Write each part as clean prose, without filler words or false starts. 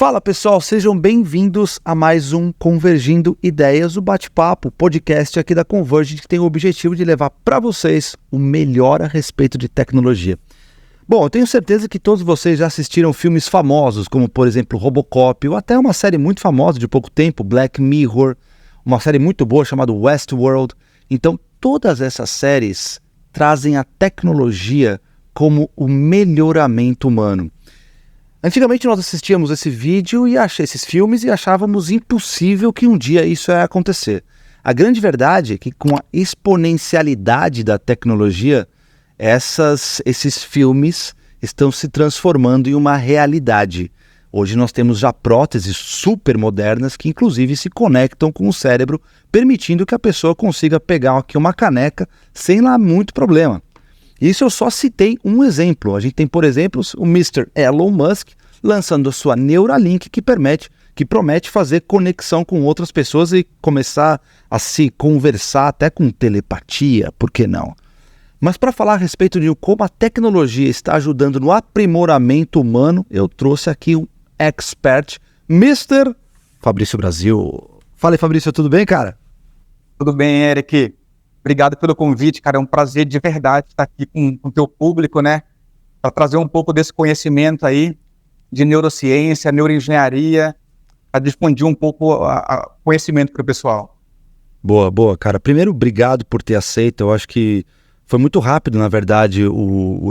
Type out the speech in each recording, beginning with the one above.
Fala pessoal, sejam bem-vindos a mais um Convergindo Ideias, o bate-papo, podcast aqui da Converge que tem o objetivo de levar para vocês o melhor a respeito de tecnologia. Bom, eu tenho certeza que todos vocês já assistiram filmes famosos, como por exemplo Robocop, ou até uma série muito famosa de pouco tempo, Black Mirror, uma série muito boa chamada Westworld. Então, todas essas séries trazem a tecnologia como o melhoramento humano. Antigamente nós assistíamos esses filmes e achávamos impossível que um dia isso ia acontecer. A grande verdade é que com a exponencialidade da tecnologia, esses filmes estão se transformando em uma realidade. Hoje nós temos já próteses super modernas que inclusive se conectam com o cérebro, permitindo que a pessoa consiga pegar aqui uma caneca sem lá muito problema. Isso eu só citei um exemplo. A gente tem, por exemplo, o Mr. Elon Musk lançando a sua Neuralink que promete fazer conexão com outras pessoas e começar a se conversar até com telepatia, por que não? Mas para falar a respeito de como a tecnologia está ajudando no aprimoramento humano, eu trouxe aqui um expert, Mr. Fabrício Brasil. Fala aí, Fabrício, tudo bem, cara? Tudo bem, Eric. Obrigado pelo convite, cara. É um prazer de verdade estar aqui com o teu público, né? Para trazer um pouco desse conhecimento aí de neurociência, neuroengenharia, para difundir um pouco o conhecimento para o pessoal. Boa, cara. Primeiro, obrigado por ter aceito. Eu acho que foi muito rápido, na verdade,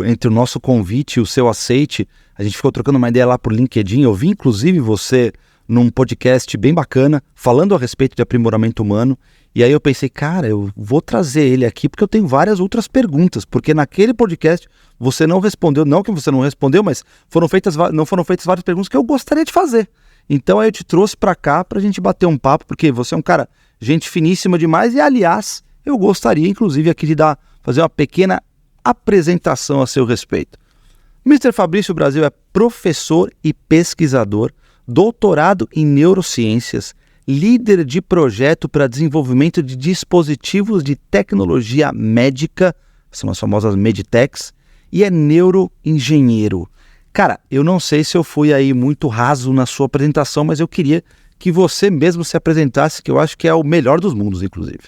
entre o nosso convite e o seu aceite. A gente ficou trocando uma ideia lá por LinkedIn. Eu vi, inclusive, você num podcast bem bacana, falando a respeito de aprimoramento humano. E aí eu pensei, cara, eu vou trazer ele aqui porque eu tenho várias outras perguntas. Porque naquele podcast você não respondeu, não que você não respondeu, mas não foram feitas várias perguntas que eu gostaria de fazer. Então aí eu te trouxe para cá pra gente bater um papo, porque você é um cara gente finíssima demais. E aliás, eu gostaria inclusive aqui de fazer uma pequena apresentação a seu respeito. Mr. Fabrício Brasil é professor e pesquisador, doutorado em neurociências, líder de projeto para desenvolvimento de dispositivos de tecnologia médica, são as famosas Meditechs, e é neuroengenheiro. Cara, eu não sei se eu fui aí muito raso na sua apresentação, mas eu queria que você mesmo se apresentasse, que eu acho que é o melhor dos mundos, inclusive.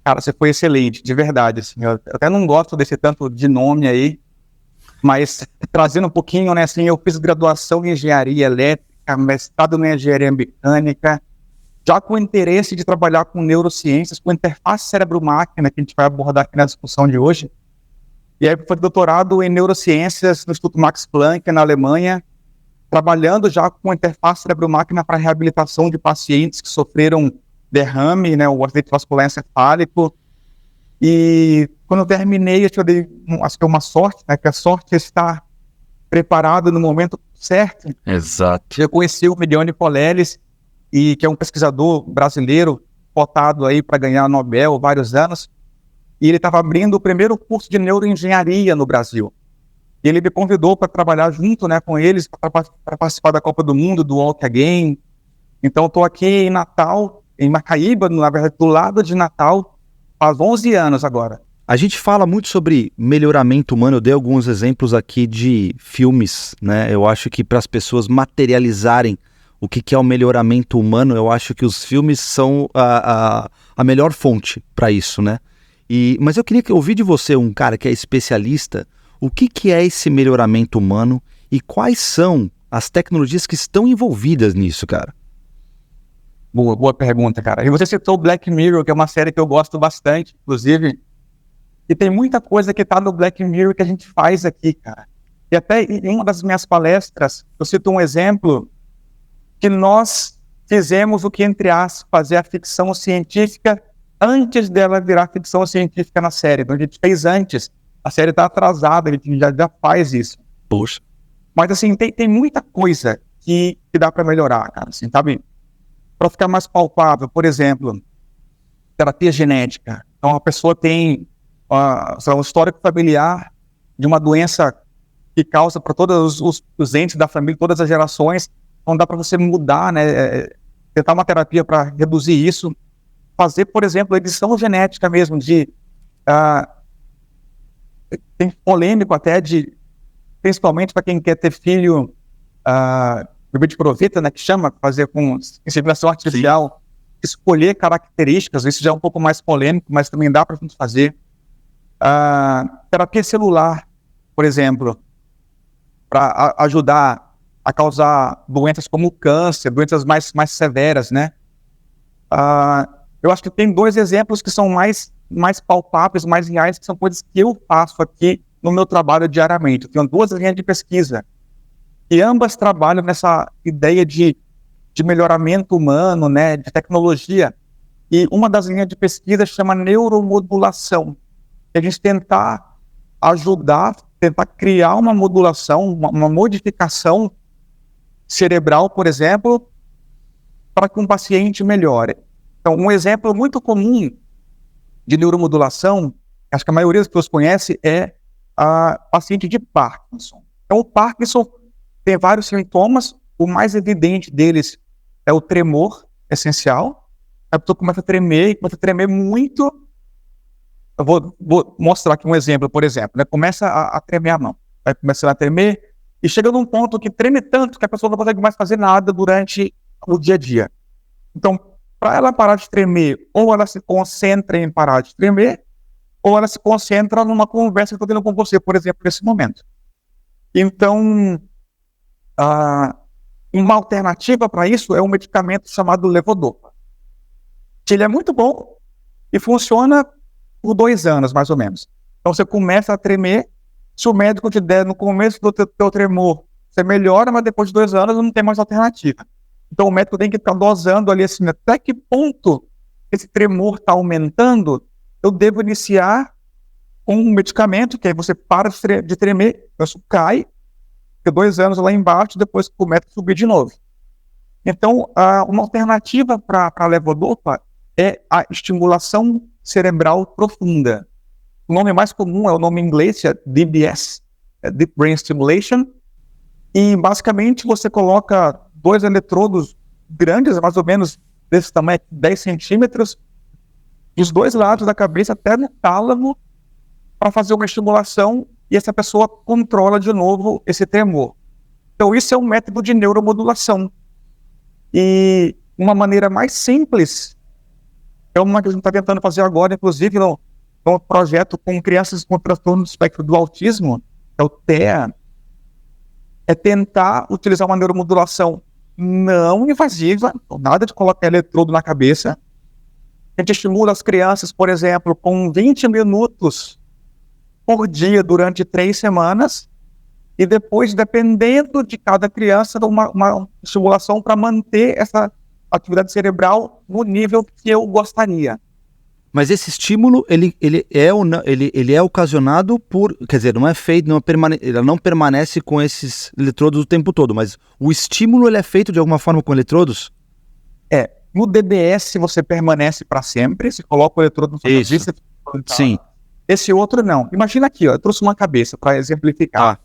Cara, você foi excelente, de verdade. Assim, eu até não gosto desse tanto de nome aí, mas trazendo um pouquinho, né, assim, eu fiz graduação em engenharia elétrica, mestrado em engenharia mecânica, já com interesse de trabalhar com neurociências, com interface cérebro-máquina, que a gente vai abordar aqui na discussão de hoje. E aí foi doutorado em neurociências no Instituto Max Planck, na Alemanha, trabalhando já com interface cérebro-máquina para reabilitação de pacientes que sofreram derrame, né, o acidente vascular encefálico. E quando eu terminei, acho que é uma sorte, né, que a sorte é estar preparado no momento certo. Exato. Eu conheci o Medione Poleles, e que é um pesquisador brasileiro cotado aí para ganhar Nobel há vários anos, e ele estava abrindo o primeiro curso de neuroengenharia no Brasil. E ele me convidou para trabalhar junto, né, com eles, para participar da Copa do Mundo, do Walk Again. Então, estou aqui em Natal, em Macaíba, na verdade, do lado de Natal, faz 11 anos agora. A gente fala muito sobre melhoramento humano, eu dei alguns exemplos aqui de filmes, né? Eu acho que para as pessoas materializarem o que é o melhoramento humano, eu acho que os filmes são a melhor fonte para isso, né? Mas eu queria ouvir de você, um cara que é especialista, o que é esse melhoramento humano e quais são as tecnologias que estão envolvidas nisso, cara? Boa pergunta, cara. E você citou Black Mirror, que é uma série que eu gosto bastante, inclusive, e tem muita coisa que tá no Black Mirror que a gente faz aqui, cara. E até em uma das minhas palestras, eu cito um exemplo que nós fizemos o que, entre aspas, fazer a ficção científica antes dela virar ficção científica na série. Então a gente fez antes. A série está atrasada, a gente já faz isso. Poxa. Mas assim, tem muita coisa que dá para melhorar, cara, assim, sabe? Para ficar mais palpável, por exemplo, terapia genética. Então a pessoa tem um histórico familiar de uma doença que causa para todos os entes da família, todas as gerações. Então dá para você mudar, né? Tentar uma terapia para reduzir isso. Fazer, por exemplo, edição genética mesmo, tem polêmico até principalmente para quem quer ter filho bebê de proveta, né, que chama, fazer com inseminação artificial, escolher características, isso já é um pouco mais polêmico, mas também dá para a gente fazer. Terapia celular, por exemplo, para ajudar a causar doenças como câncer, doenças mais severas, né? Eu acho que tem 2 exemplos que são mais palpáveis, mais reais, que são coisas que eu faço aqui no meu trabalho diariamente. Eu tenho 2 linhas de pesquisa e ambas trabalham nessa ideia de melhoramento humano, né, de tecnologia. E uma das linhas de pesquisa chama neuromodulação. A gente tentar ajudar, tentar criar uma modulação, uma modificação cerebral, por exemplo, para que um paciente melhore. Então, um exemplo muito comum de neuromodulação, acho que a maioria das pessoas conhece, é a paciente de Parkinson. Então, o Parkinson tem vários sintomas, o mais evidente deles é o tremor essencial. A pessoa começa a tremer muito. Eu vou mostrar aqui um exemplo, por exemplo, né? Começa a tremer a mão, vai começando a tremer, e chega num ponto que treme tanto que a pessoa não consegue mais fazer nada durante o dia a dia. Então, para ela parar de tremer, ou ela se concentra em parar de tremer, ou ela se concentra numa conversa que eu estou tendo com você, por exemplo, nesse momento. Então, uma alternativa para isso é um medicamento chamado levodopa. Ele é muito bom e funciona por 2 anos, mais ou menos. Então, você começa a tremer, se o médico te der no começo do teu tremor, você melhora, mas depois de 2 anos não tem mais alternativa. Então, o médico tem que estar dosando ali, assim, até que ponto esse tremor está aumentando, eu devo iniciar um medicamento, que aí você para de tremer, isso cai, fica 2 anos lá embaixo, depois começa a subir de novo. Então, uma alternativa para a levodopa é a estimulação cerebral profunda. O nome mais comum é o nome em inglês, é DBS, Deep Brain Stimulation, e basicamente você coloca 2 eletrodos grandes, mais ou menos desse tamanho, 10 centímetros, dos 2 lados da cabeça até no tálamo, para fazer uma estimulação, e essa pessoa controla de novo esse tremor. Então isso é um método de neuromodulação. E uma maneira mais simples é uma que a gente está tentando fazer agora, inclusive no projeto com crianças com transtorno do espectro do autismo, é o TEA, é tentar utilizar uma neuromodulação não invasiva, nada de colocar eletrodo na cabeça. A gente estimula as crianças, por exemplo, com 20 minutos por dia durante 3 semanas, e depois, dependendo de cada criança, uma estimulação para manter essa atividade cerebral no nível que eu gostaria. Mas esse estímulo, ele é ocasionado por, quer dizer, não é feito, ela não permanece com esses eletrodos o tempo todo, mas o estímulo ele é feito de alguma forma com eletrodos? No DBS você permanece para sempre, você coloca o eletrodo na sua cabeça. Sim. Esse outro não. Imagina aqui, eu trouxe uma cabeça para exemplificar.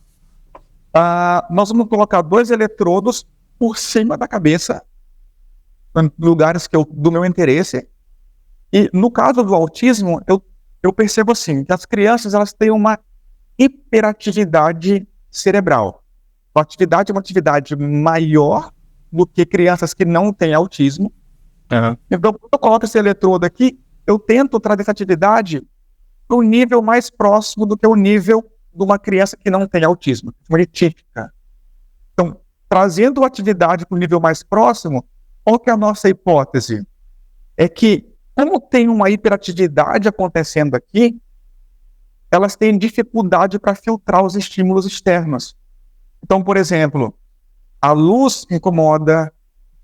Nós vamos colocar 2 eletrodos por cima da cabeça, em lugares do meu interesse. E no caso do autismo, eu percebo assim, que as crianças elas têm uma hiperatividade cerebral. A atividade é uma atividade maior do que crianças que não têm autismo. Uhum. Então, quando eu coloco esse eletrodo aqui, eu tento trazer essa atividade para o nível mais próximo do que o nível de uma criança que não tem autismo, uma típica. Então, trazendo a atividade para o nível mais próximo, qual que é a nossa hipótese? É que, como tem uma hiperatividade acontecendo aqui, elas têm dificuldade para filtrar os estímulos externos. Então, por exemplo, a luz incomoda,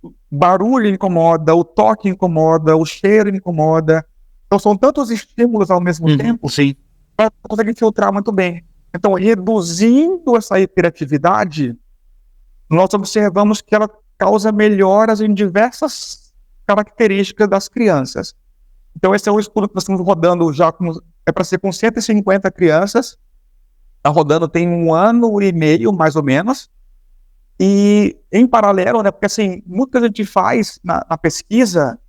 o barulho incomoda, o toque incomoda, o cheiro incomoda. Então, são tantos estímulos ao mesmo tempo que elas não conseguem filtrar muito bem. Então, reduzindo essa hiperatividade, nós observamos que ela causa melhoras em diversas características das crianças. Então, esse é um estudo que nós estamos rodando já, é para ser com 150 crianças. Está rodando tem 1 ano e meio, mais ou menos. E, em paralelo, né, porque assim, muito que a gente faz na pesquisa,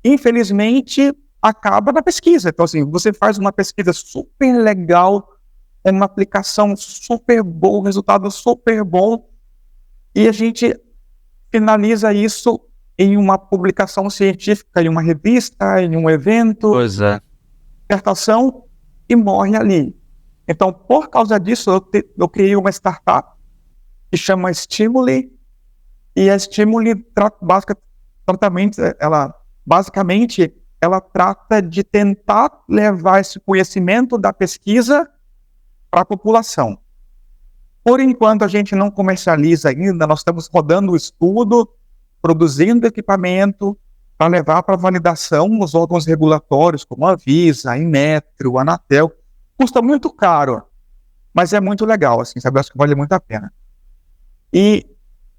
infelizmente, acaba na pesquisa. Então, assim, você faz uma pesquisa super legal, uma aplicação super boa, um resultado super bom, e a gente finaliza isso em uma publicação científica, em uma revista, em um evento, Pois é. dissertação, e morre ali. Então, por causa disso, eu criei uma startup que chama Stimuli, e a Stimuli basicamente ela trata de tentar levar esse conhecimento da pesquisa para a população. Por enquanto, a gente não comercializa ainda, nós estamos rodando o estudo, produzindo equipamento para levar para validação nos órgãos regulatórios, como a Anvisa, a Inmetro, a Anatel. Custa muito caro, mas é muito legal, assim, sabe? Eu acho que vale muito a pena. E,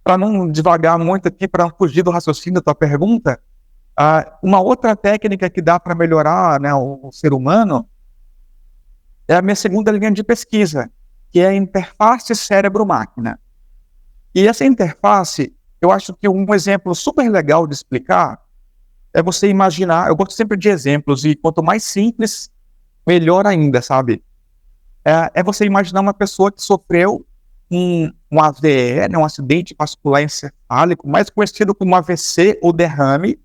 para não devagar muito aqui, para não fugir do raciocínio da tua pergunta, uma outra técnica que dá para melhorar, né, o ser humano é a minha segunda linha de pesquisa, que é a interface cérebro-máquina. E essa interface, eu acho que um exemplo super legal de explicar é você imaginar, eu gosto sempre de exemplos, e quanto mais simples, melhor ainda, sabe? É você imaginar uma pessoa que sofreu um AVE, né, um acidente vascular encefálico, mais conhecido como AVC ou derrame.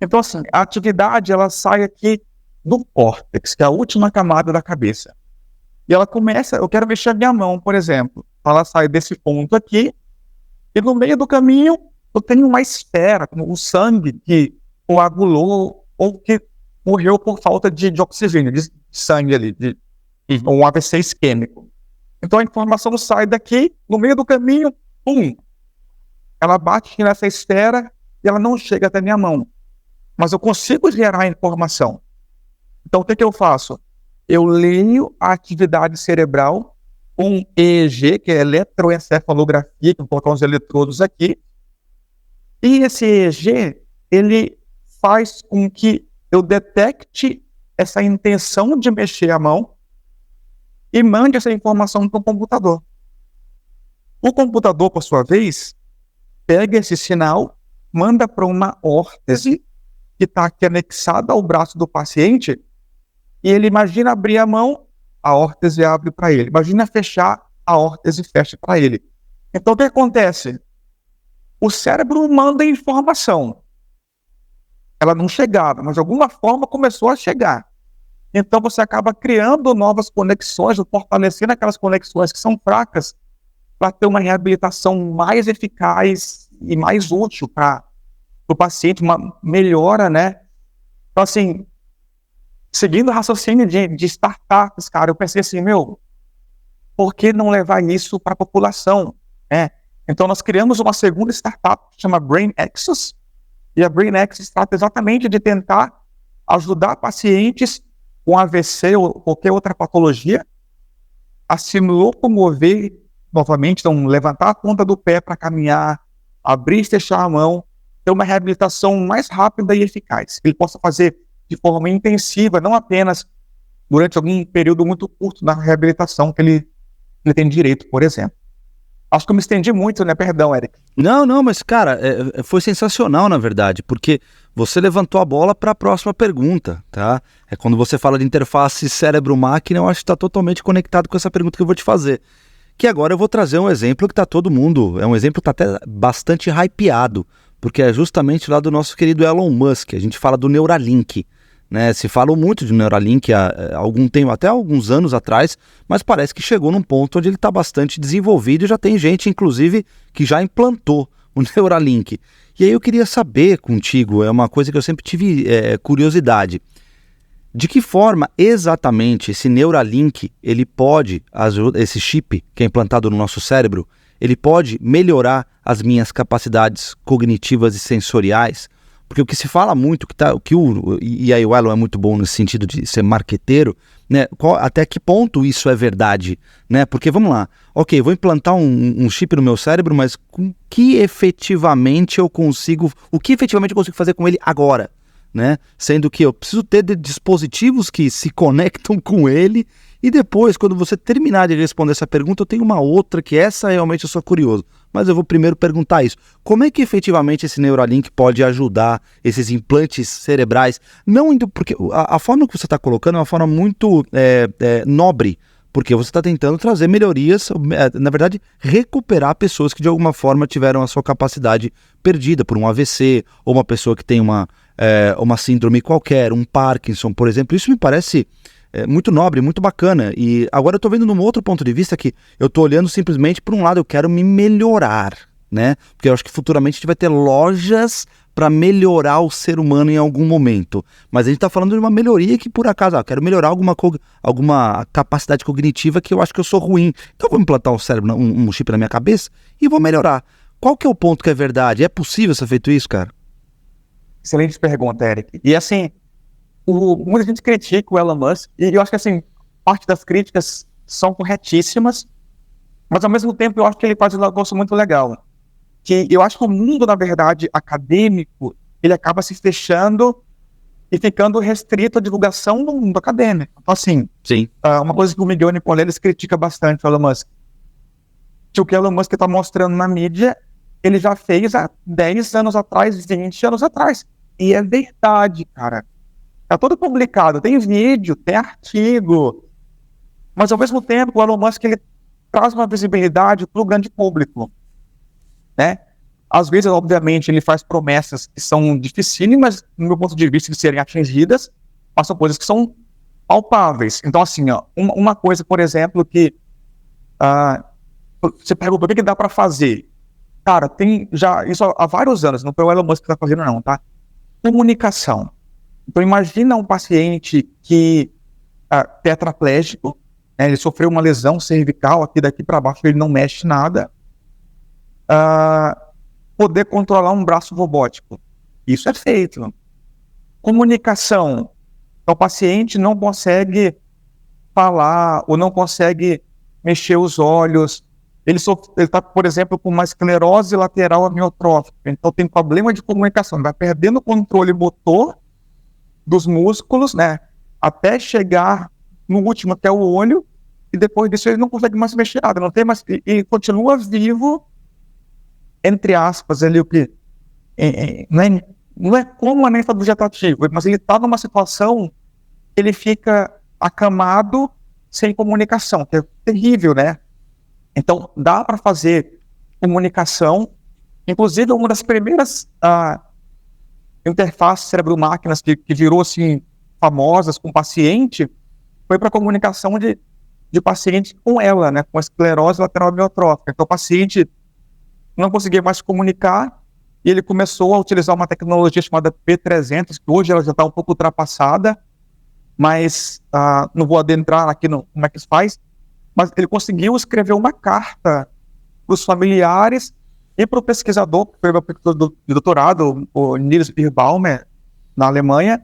Então, assim, a atividade, ela sai aqui do córtex, que é a última camada da cabeça. E ela começa, eu quero mexer a minha mão, por exemplo. Ela sai desse ponto aqui, e no meio do caminho, eu tenho uma esfera, como o sangue que coagulou ou que morreu por falta de oxigênio, de sangue ali, de um AVC isquêmico. Então a informação sai daqui, no meio do caminho, pum! Ela bate nessa esfera e ela não chega até minha mão. Mas eu consigo gerar a informação. Então o que eu faço? Eu leio a atividade cerebral com EEG, que é eletroencefalografia, que eu vou colocar uns eletrodos aqui. E esse EEG, ele faz com que eu detecte essa intenção de mexer a mão e mande essa informação para o computador. O computador, por sua vez, pega esse sinal, manda para uma órtese que está aqui anexada ao braço do paciente, e ele imagina abrir a mão, a órtese abre para ele. Imagina fechar, a órtese fecha para ele. Então o que acontece? O cérebro manda informação. Ela não chegava, mas de alguma forma começou a chegar. Então você acaba criando novas conexões, fortalecendo aquelas conexões que são fracas, para ter uma reabilitação mais eficaz e mais útil para o paciente, uma melhora, né? Então, assim, seguindo o raciocínio de startups, cara, eu pensei assim, por que não levar isso para a população, né? Então nós criamos uma segunda startup que chama BrainXus, e a BrainXus trata exatamente de tentar ajudar pacientes com AVC ou qualquer outra patologia a se locomover novamente, então levantar a ponta do pé para caminhar, abrir e fechar a mão, ter uma reabilitação mais rápida e eficaz. Ele possa fazer de forma intensiva, não apenas durante algum período muito curto na reabilitação que ele tem direito, por exemplo. Acho que eu me estendi muito, né? Perdão, Eric. Não, mas cara, foi sensacional, na verdade, porque você levantou a bola para a próxima pergunta, tá? Quando você fala de interface cérebro-máquina, eu acho que está totalmente conectado com essa pergunta que eu vou te fazer. Que agora eu vou trazer um exemplo que tá todo mundo, é um exemplo que tá até bastante hypeado, porque é justamente lá do nosso querido Elon Musk. A gente fala do Neuralink, né? Se falou muito de Neuralink há algum tempo, até alguns anos atrás, mas parece que chegou num ponto onde ele está bastante desenvolvido e já tem gente, inclusive, que já implantou o Neuralink. E aí eu queria saber contigo, é uma coisa que eu sempre tive curiosidade, de que forma exatamente esse Neuralink, ele pode, esse chip que é implantado no nosso cérebro, ele pode melhorar as minhas capacidades cognitivas e sensoriais? Porque o que se fala muito, e aí o Elon é muito bom nesse sentido de ser marqueteiro, né? Até que ponto isso é verdade, né? Porque vamos lá, ok, vou implantar um chip no meu cérebro, mas o que efetivamente eu consigo fazer com ele agora, né? Sendo que eu preciso ter dispositivos que se conectam com ele. E depois, quando você terminar de responder essa pergunta, eu tenho uma outra que essa realmente eu sou curioso. Mas eu vou primeiro perguntar isso. Como é que efetivamente esse Neuralink pode ajudar esses implantes cerebrais? Não indo, porque a forma que você está colocando é uma forma muito nobre porque você está tentando trazer melhorias, na verdade, recuperar pessoas que de alguma forma tiveram a sua capacidade perdida por um AVC, ou uma pessoa que tem uma síndrome qualquer, um Parkinson, por exemplo. Isso me parece muito nobre, muito bacana. E agora eu estou vendo num outro ponto de vista que eu estou olhando simplesmente por um lado, eu quero me melhorar, né? Porque eu acho que futuramente a gente vai ter lojas para melhorar o ser humano em algum momento. Mas a gente está falando de uma melhoria que, por acaso, eu quero melhorar alguma capacidade cognitiva que eu acho que eu sou ruim. Então eu vou implantar um chip na minha cabeça e vou melhorar. Qual que é o ponto que é verdade? É possível ser feito isso, cara? Excelente pergunta, Eric. E assim, muita gente critica o Elon Musk, e eu acho que assim, parte das críticas são corretíssimas, mas ao mesmo tempo eu acho que ele faz um negócio muito legal. Que eu acho que o mundo, na verdade, acadêmico, ele acaba se fechando e ficando restrito à divulgação do mundo acadêmico. Então, assim, sim. Uma coisa que o Miguel Nicoleles critica bastante o Elon Musk, que o que o Elon Musk está mostrando na mídia, ele já fez há 10 anos atrás, 20 anos atrás. E é verdade, cara. Tá todo publicado, tem vídeo, tem artigo, mas ao mesmo tempo o Elon Musk, ele traz uma visibilidade para o grande público. Né? Às vezes, obviamente, ele faz promessas que são dificílimas, no meu ponto de vista, de serem atingidas, mas são coisas que são palpáveis. Então, assim, uma coisa, por exemplo, que você pergunta o que dá para fazer. Cara, tem já isso há vários anos, não foi o Elon Musk que está fazendo, não, tá? Comunicação. Então, imagina um paciente que tetraplégico, né, ele sofreu uma lesão cervical, aqui daqui para baixo ele não mexe nada. Poder controlar um braço robótico. Isso é feito. Comunicação. Então, o paciente não consegue falar ou não consegue mexer os olhos. Ele está, por exemplo, com uma esclerose lateral amiotrófica. Então, tem problema de comunicação. Ele vai perdendo o controle motor dos músculos, né? Até chegar no último, que é o olho, e depois disso ele não consegue mais mexer nada. Não tem mais, e continua vivo, entre aspas, ali o que não é como um estado vegetativo, mas ele está numa situação que ele fica acamado sem comunicação, que é terrível, né? Então, dá para fazer comunicação. Inclusive, uma das primeiras interfaces cérebro-máquinas que virou assim, famosas com paciente foi para comunicação de paciente com ela, né? Com a esclerose lateral amiotrófica. Então, o paciente não conseguia mais se comunicar e ele começou a utilizar uma tecnologia chamada P300, que hoje ela já está um pouco ultrapassada, mas não vou adentrar aqui no como é que se faz, mas ele conseguiu escrever uma carta para os familiares e para o pesquisador, que foi meu pesquisador de doutorado, o Niels Birbaumer, na Alemanha,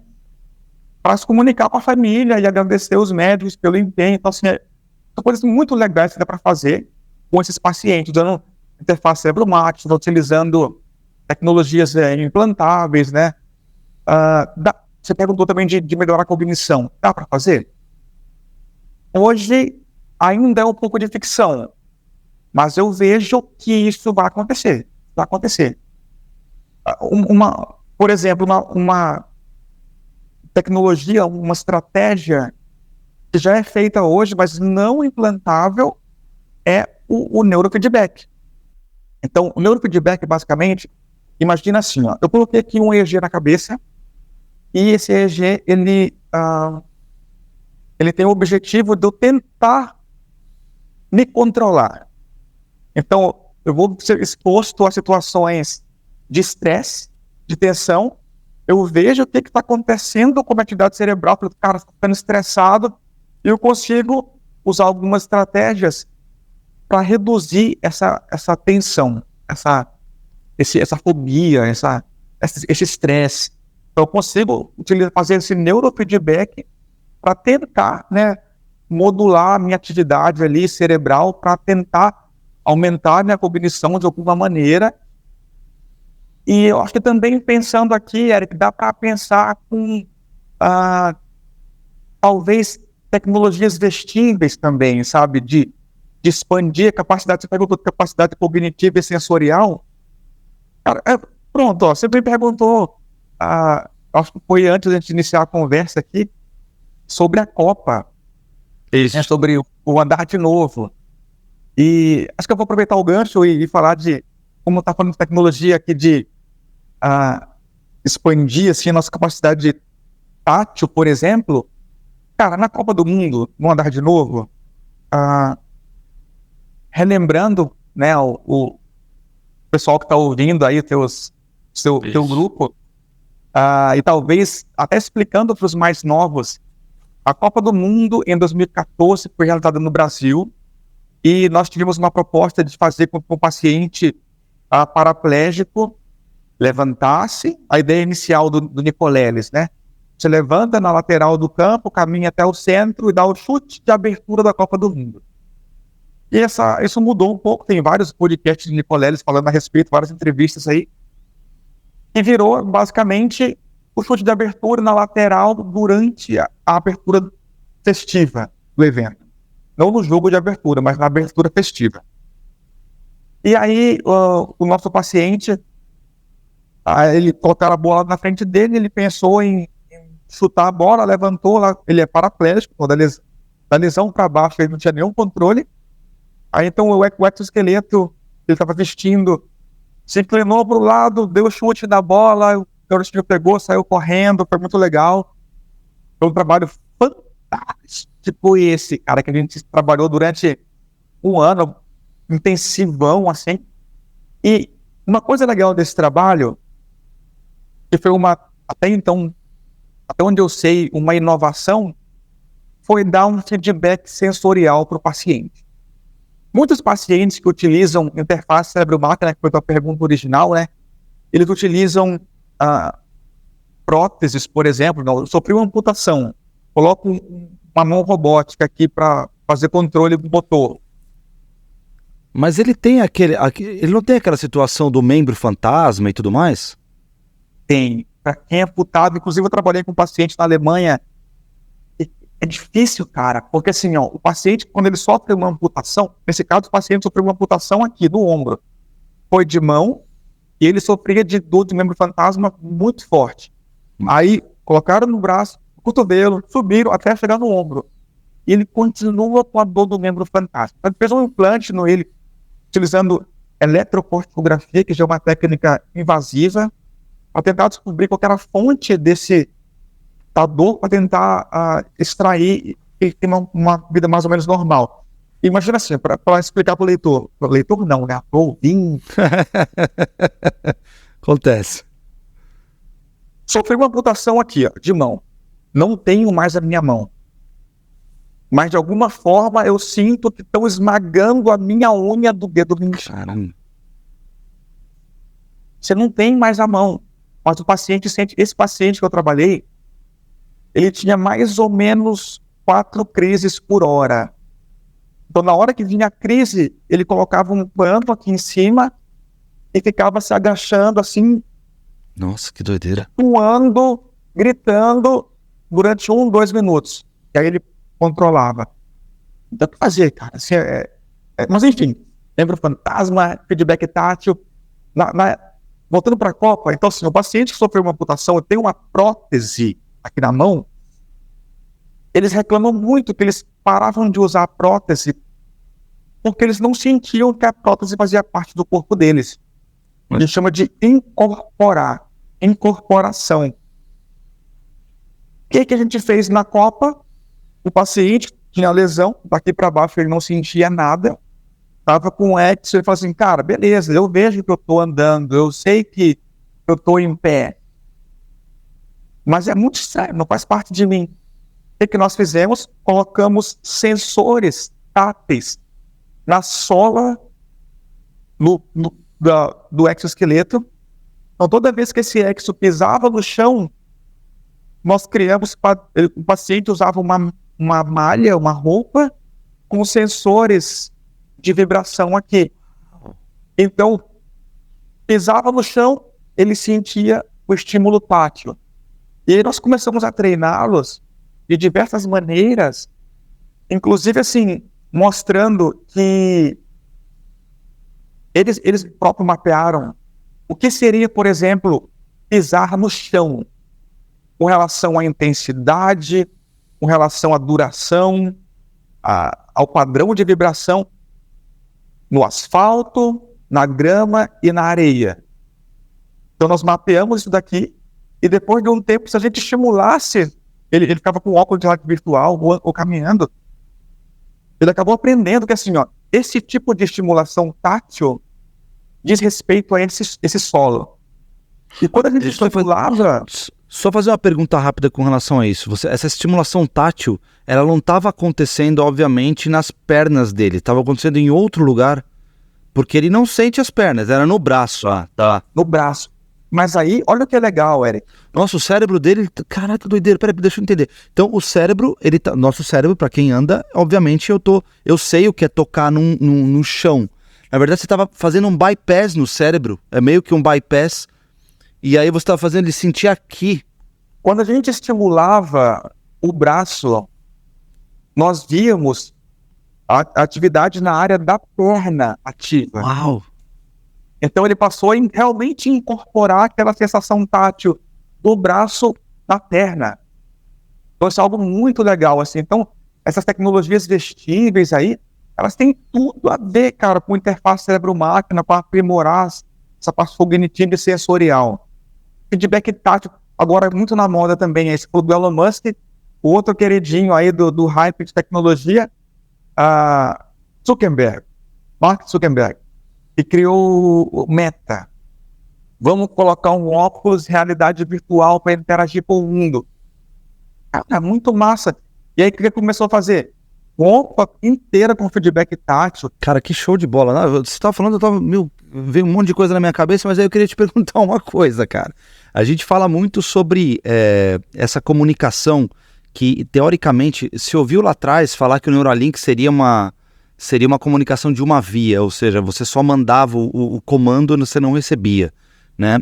para se comunicar com a família e agradecer os médicos pelo empenho. Então, assim, são coisas muito legais que dá para fazer com esses pacientes, usando interface cérebro-máquina, utilizando tecnologias implantáveis, né? Você perguntou também de melhorar a cognição. Dá para fazer? Hoje ainda é um pouco de ficção, mas eu vejo que isso vai acontecer. Vai acontecer. Por exemplo, uma tecnologia, uma estratégia que já é feita hoje, mas não implantável, é o neurofeedback. Então, o neurofeedback, basicamente, imagina assim, eu coloquei aqui um EEG na cabeça e esse EEG, ele tem o objetivo de eu tentar me controlar. Então, eu vou ser exposto a situações de estresse, de tensão, eu vejo o que está acontecendo com a atividade cerebral, porque o cara está ficando estressado, e eu consigo usar algumas estratégias para reduzir essa tensão, essa fobia, esse estresse. Então, eu consigo fazer esse neurofeedback para tentar, né, modular a minha atividade ali cerebral para tentar aumentar a minha cognição de alguma maneira. E eu acho que também pensando aqui, Eric, dá para pensar com talvez tecnologias vestíveis também, sabe, de expandir a capacidade. Você perguntou de capacidade cognitiva e sensorial. Cara, pronto, você me perguntou, acho que foi antes de iniciar a conversa aqui, sobre a Copa. Isso. Sobre o andar de novo. E acho que eu vou aproveitar o gancho e falar de como está falando de tecnologia aqui, de expandir assim, a nossa capacidade tátil, por exemplo. Cara, na Copa do Mundo, no andar de novo, relembrando, né, o pessoal que está ouvindo aí, seu grupo, e talvez até explicando para os mais novos, a Copa do Mundo em 2014 foi realizada no Brasil e nós tivemos uma proposta de fazer com que o paciente paraplégico levantasse. A ideia inicial do Nicoleles, né? Você levanta na lateral do campo, caminha até o centro e dá o chute de abertura da Copa do Mundo. E isso mudou um pouco, tem vários podcasts de Nicoleles falando a respeito, várias entrevistas aí, e virou basicamente o chute de abertura na lateral durante a abertura festiva do evento. Não no jogo de abertura, mas na abertura festiva. E aí o nosso paciente, ele colocaram a bola na frente dele, ele pensou em chutar a bola, levantou, ele é paraplégico, da lesão para baixo ele não tinha nenhum controle. Aí então o exoesqueleto, ele estava vestindo, se inclinou para o lado, deu o chute da bola, o garotinho pegou, saiu correndo, foi muito legal. Foi um trabalho fantástico, tipo esse, cara, que a gente trabalhou durante um ano, intensivão, assim. E uma coisa legal desse trabalho, que foi até então, até onde eu sei, uma inovação, foi dar um feedback sensorial para o paciente. Muitos pacientes que utilizam interface cérebro-máquina, que foi a tua pergunta original, né? Eles utilizam próteses, por exemplo. Eu sofri uma amputação, coloco uma mão robótica aqui para fazer controle do motor. Mas ele tem ele não tem aquela situação do membro fantasma e tudo mais? Tem. Para quem é amputado, inclusive eu trabalhei com um paciente na Alemanha. É difícil, cara, porque assim, o paciente, quando ele sofre uma amputação, nesse caso o paciente sofreu uma amputação aqui no ombro, foi de mão, e ele sofria de dor de membro fantasma muito forte. Aí colocaram no braço, no cotovelo, subiram até chegar no ombro. E ele continua com a dor do membro fantasma. Ele fez um implante ele, utilizando eletrocorticografia, que já é uma técnica invasiva, para tentar descobrir qual era a fonte da dor, para tentar extrair e ter uma vida mais ou menos normal. Imagina assim, para explicar para o leitor não, né? Para ouvir. Acontece. Sofri uma amputação aqui, de mão. Não tenho mais a minha mão. Mas de alguma forma eu sinto que estão esmagando a minha unha do dedo mindinho. Caramba. Você não tem mais a mão. Mas o paciente sente. Esse paciente que eu trabalhei, ele tinha mais ou menos 4 crises por hora. Então, na hora que vinha a crise, ele colocava um pano aqui em cima e ficava se agachando assim. Nossa, que doideira. Suando, gritando durante 2 minutos. E aí ele controlava. Então, o que fazer, cara? Assim, mas enfim, lembra o fantasma, feedback tátil. Voltando para a Copa, então assim, o paciente que sofreu uma amputação, tem uma prótese aqui na mão, eles reclamam muito que eles paravam de usar a prótese porque eles não sentiam que a prótese fazia parte do corpo deles. A gente chama de incorporação. O que a gente fez na Copa? O paciente tinha lesão, daqui para baixo ele não sentia nada, estava com o X, ele falou assim, cara, beleza, eu vejo que eu estou andando, eu sei que eu estou em pé, mas é muito estranho, não faz parte de mim. O que nós fizemos? Colocamos sensores táteis na sola do exoesqueleto. Então, toda vez que esse exo pisava no chão, nós criamos, o paciente usava uma malha, uma roupa, com sensores de vibração aqui. Então, pisava no chão, ele sentia o estímulo tátil. E aí nós começamos a treiná-los de diversas maneiras, inclusive assim, mostrando que eles próprios mapearam o que seria, por exemplo, pisar no chão, com relação à intensidade, com relação à duração, a ao padrão de vibração no asfalto, na grama e na areia. Então nós mapeamos isso daqui e depois de um tempo, se a gente estimulasse, ele ficava com óculos de realidade virtual ou caminhando, ele acabou aprendendo que assim, esse tipo de estimulação tátil diz respeito a esse solo. E quando a gente estimulava... Só fazer uma pergunta rápida com relação a isso. Essa estimulação tátil, ela não estava acontecendo, obviamente, nas pernas dele. Estava acontecendo em outro lugar, porque ele não sente as pernas, era no braço. Ah, tá. No braço. Mas aí, olha o que é legal, Eric. Nossa, o cérebro dele... Caraca, doideira. Peraí, deixa eu entender. Então, o cérebro, nosso cérebro, para quem anda, obviamente, eu sei o que é tocar no chão. Na verdade, você estava fazendo um bypass no cérebro. É meio que um bypass... E aí você estava fazendo ele sentir aqui. Quando a gente estimulava o braço, nós víamos a atividade na área da perna ativa. Uau! Então ele passou a realmente incorporar aquela sensação tátil do braço na perna. Então isso é algo muito legal, assim. Então, essas tecnologias vestíveis aí, elas têm tudo a ver, cara, com interface cérebro-máquina, para aprimorar essa parte cognitiva e sensorial. Feedback tátil, agora muito na moda também, esse do Elon Musk, o outro queridinho aí do hype de tecnologia, Mark Zuckerberg, que criou o Meta. Vamos colocar um óculos de realidade virtual para interagir com o mundo. Cara, muito massa. E aí o que ele começou a fazer? Roupa inteira com feedback tátil. Cara, que show de bola. Você estava falando, veio um monte de coisa na minha cabeça, mas aí eu queria te perguntar uma coisa, cara. A gente fala muito sobre essa comunicação que, teoricamente, se ouviu lá atrás falar que o Neuralink seria uma comunicação de uma via, ou seja, você só mandava o comando e você não recebia, né?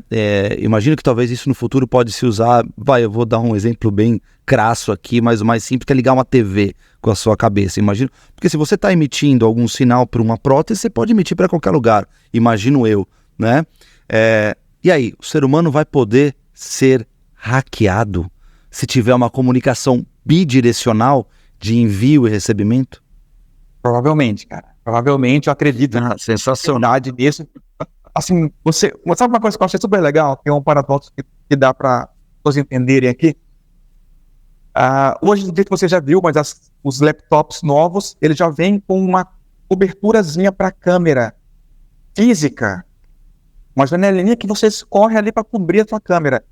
Imagino que talvez isso no futuro pode se usar, eu vou dar um exemplo bem crasso aqui, mas o mais simples que é ligar uma TV com a sua cabeça, imagino, porque se você está emitindo algum sinal para uma prótese, você pode emitir para qualquer lugar, imagino eu, né? E aí, o ser humano vai poder ser hackeado se tiver uma comunicação bidirecional de envio e recebimento? Provavelmente, cara. Provavelmente, eu acredito na sensacionalidade nisso. Assim, você sabe uma coisa que eu achei super legal? Tem um paradoxo que dá para vocês entenderem aqui. Hoje em dia você já viu, mas os laptops novos, eles já vêm com uma coberturazinha para câmera física. Uma janelinha que você escorre ali para cobrir a sua câmera.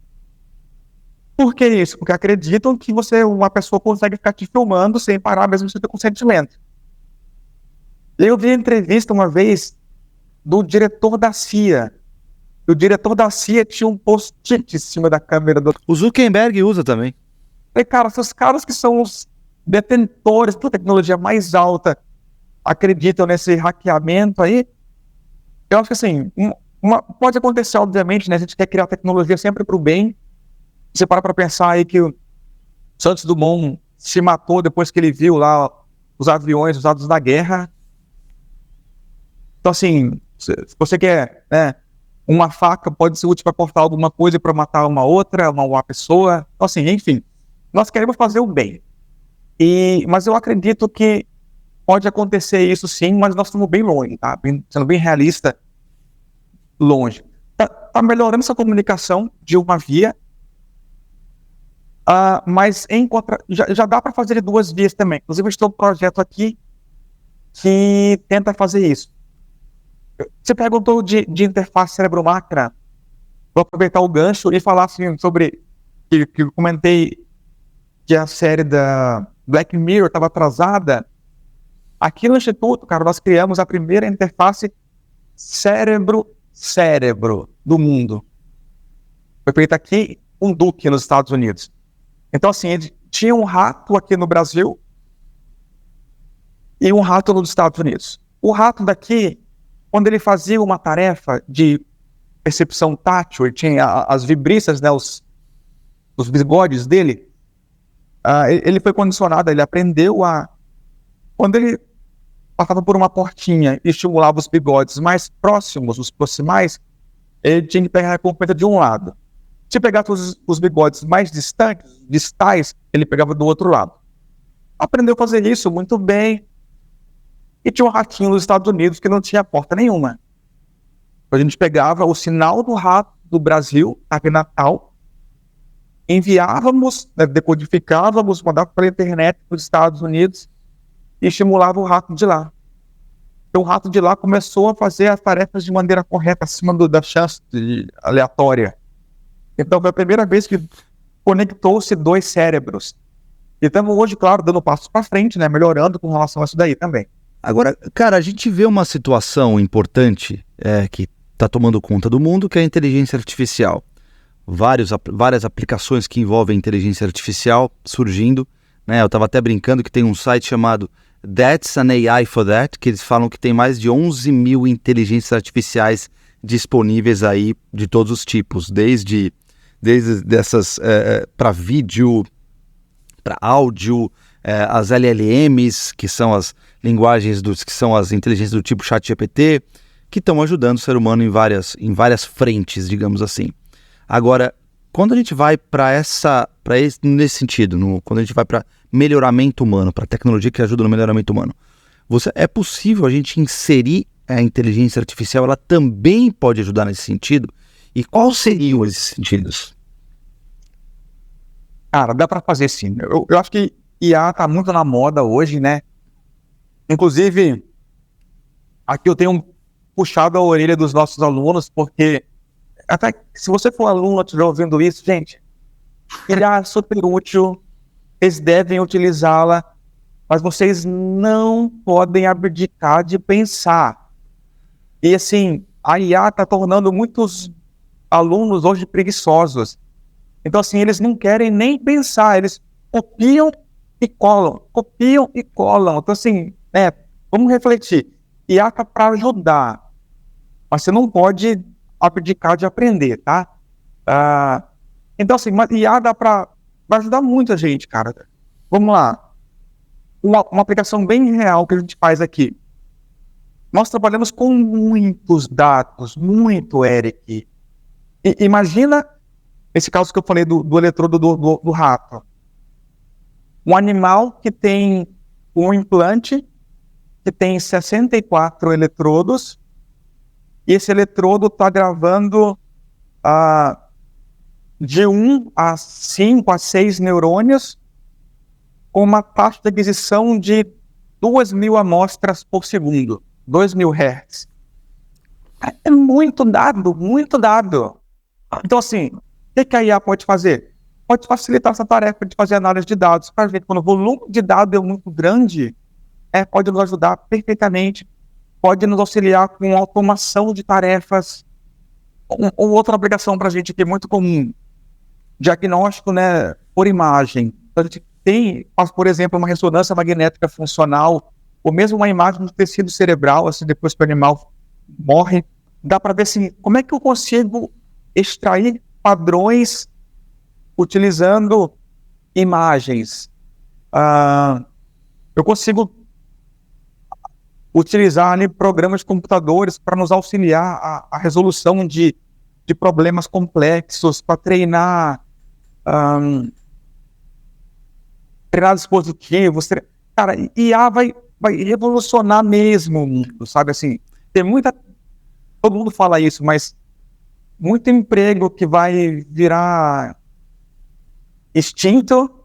Por que isso? Porque acreditam que uma pessoa consegue ficar te filmando sem parar, mesmo sem ter consentimento. Eu vi a entrevista uma vez do diretor da CIA. O diretor da CIA tinha um post-it em cima da câmera do... O Zuckerberg usa também. E, cara, se os caras que são os detentores da tecnologia mais alta acreditam nesse hackeamento aí, eu acho que assim, pode acontecer, obviamente, né? A gente quer criar tecnologia sempre para o bem. Você para pensar aí que o Santos Dumont se matou depois que ele viu lá os aviões usados na guerra. Então, assim, se você quer, né, uma faca pode ser útil para cortar alguma coisa e para matar uma pessoa. Então, assim, enfim, nós queremos fazer o bem. Mas eu acredito que pode acontecer isso sim, mas nós estamos bem longe, tá? Sendo bem realista, longe. Tá melhorando essa comunicação de uma via, mas já dá para fazer de duas vias também. Inclusive, a gente tem um projeto aqui que tenta fazer isso. Você perguntou de interface cérebro-máquina. Vou aproveitar o gancho e falar assim, sobre que eu comentei que a série da Black Mirror estava atrasada. Aqui no Instituto, cara, nós criamos a primeira interface cérebro-cérebro do mundo. Foi feita aqui em Duke, nos Estados Unidos. Então, assim, tinha um rato aqui no Brasil e um rato nos Estados Unidos. O rato daqui, quando ele fazia uma tarefa de percepção tátil, ele tinha as vibriças, né, os bigodes dele, ele foi condicionado, ele aprendeu quando ele passava por uma portinha e estimulava os bigodes mais próximos, os proximais, ele tinha que pegar a recompensa de um lado. Se pegasse os bigodes mais distais, ele pegava do outro lado. Aprendeu a fazer isso muito bem. e tinha um ratinho nos Estados Unidos que não tinha porta nenhuma. A gente pegava o sinal do rato do Brasil, aqui em Natal, enviávamos, né, decodificávamos, mandava pela internet para os Estados Unidos e estimulava o rato de lá. Então o rato de lá começou a fazer as tarefas de maneira correta, acima da chance aleatória. Então foi a primeira vez que conectou-se 2 cérebros. E estamos hoje, claro, dando passos para frente, né, melhorando com relação a isso daí também. Agora, cara, a gente vê uma situação importante que está tomando conta do mundo, que é a inteligência artificial. Várias aplicações que envolvem inteligência artificial surgindo, né? Eu estava até brincando que tem um site chamado That's an AI for That, que eles falam que tem mais de 11 mil inteligências artificiais disponíveis aí de todos os tipos, desde dessas para vídeo, para áudio, as LLMs, que são as linguagens que são as inteligências do tipo ChatGPT, que estão ajudando o ser humano em várias frentes, digamos assim. Agora, quando a gente vai nesse sentido, quando a gente vai para melhoramento humano, para tecnologia que ajuda no melhoramento humano, é possível a gente inserir a inteligência artificial, ela também pode ajudar nesse sentido? E quais seriam esses sentidos? Cara, dá para fazer sim. Eu acho que IA está muito na moda hoje, né? Inclusive, aqui eu tenho puxado a orelha dos nossos alunos, porque até se você for aluno e estiver ouvindo isso, gente, IA é super útil, eles devem utilizá-la, mas vocês não podem abdicar de pensar. E assim, a IA está tornando muitos alunos hoje preguiçosos. Então assim, eles não querem nem pensar, eles copiam e colam. Então assim, vamos refletir. IA está para ajudar, mas você não pode abdicar de aprender, tá? Então assim, IA vai ajudar muita gente, cara. Vamos lá. Uma aplicação bem real que a gente faz aqui. Nós trabalhamos com muitos dados, muito, Eric. Imagina esse caso que eu falei do eletrodo do rato. Um animal que tem um implante que tem 64 eletrodos, e esse eletrodo está gravando de 1 a 5 a 6 neurônios com uma taxa de aquisição de 2.000 amostras por segundo, 2.000 Hz. É muito dado, muito dado. Então assim, o que a IA pode fazer? Pode facilitar essa tarefa de fazer análise de dados. Para ver, quando o volume de dados é muito grande, pode nos ajudar perfeitamente, pode nos auxiliar com automação de tarefas. Outra aplicação para a gente que é muito comum, diagnóstico, né, por imagem. Então, a gente faz, por exemplo, uma ressonância magnética funcional, ou mesmo uma imagem do tecido cerebral, assim, depois que o animal morre, dá para ver assim, como é que eu consigo extrair padrões utilizando imagens. Eu consigo utilizar ali programas de computadores para nos auxiliar a resolução de problemas complexos, para treinar dispositivos. Cara, IA vai revolucionar mesmo o mundo, sabe? Assim, todo mundo fala isso, mas muito emprego que vai virar extinto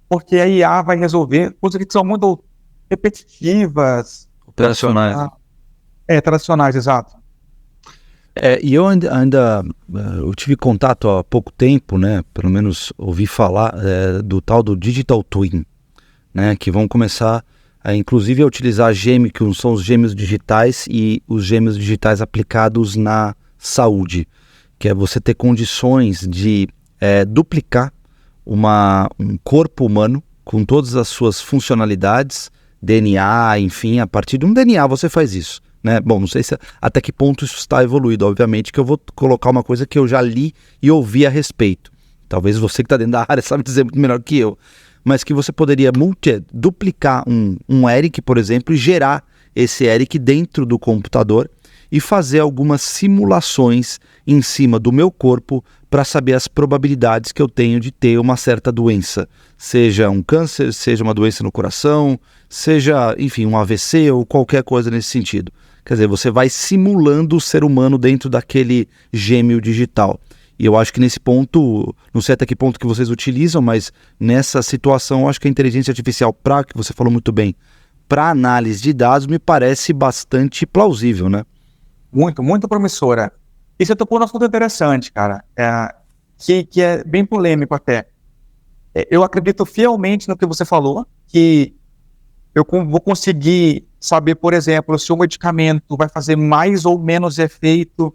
porque a IA vai resolver coisas que são muito repetitivas. Operacionais. Tradicionais, exato. E eu eu tive contato há pouco tempo, né? Pelo menos ouvi falar do tal do Digital Twin, né? Que vão começar inclusive a utilizar que são os gêmeos digitais e os gêmeos digitais aplicados na saúde, que é você ter condições de duplicar um corpo humano com todas as suas funcionalidades, DNA, enfim, a partir de um DNA você faz isso, né? Bom, não sei até que ponto isso está evoluído, obviamente que eu vou colocar uma coisa que eu já li e ouvi a respeito. Talvez você que está dentro da área sabe dizer muito melhor que eu, mas que você poderia duplicar um Eric, por exemplo, e gerar esse Eric dentro do computador e fazer algumas simulações em cima do meu corpo para saber as probabilidades que eu tenho de ter uma certa doença, seja um câncer, seja uma doença no coração, seja, enfim, um AVC ou qualquer coisa nesse sentido. Quer dizer, você vai simulando o ser humano dentro daquele gêmeo digital. E eu acho que nesse ponto, não sei até que ponto que vocês utilizam, mas nessa situação eu acho que a inteligência artificial, que você falou muito bem, para análise de dados me parece bastante plausível, né? Muito, muito promissora. E você tocou num assunto interessante, cara, que é bem polêmico até. Eu acredito fielmente no que você falou, que eu vou conseguir saber, por exemplo, se o medicamento vai fazer mais ou menos efeito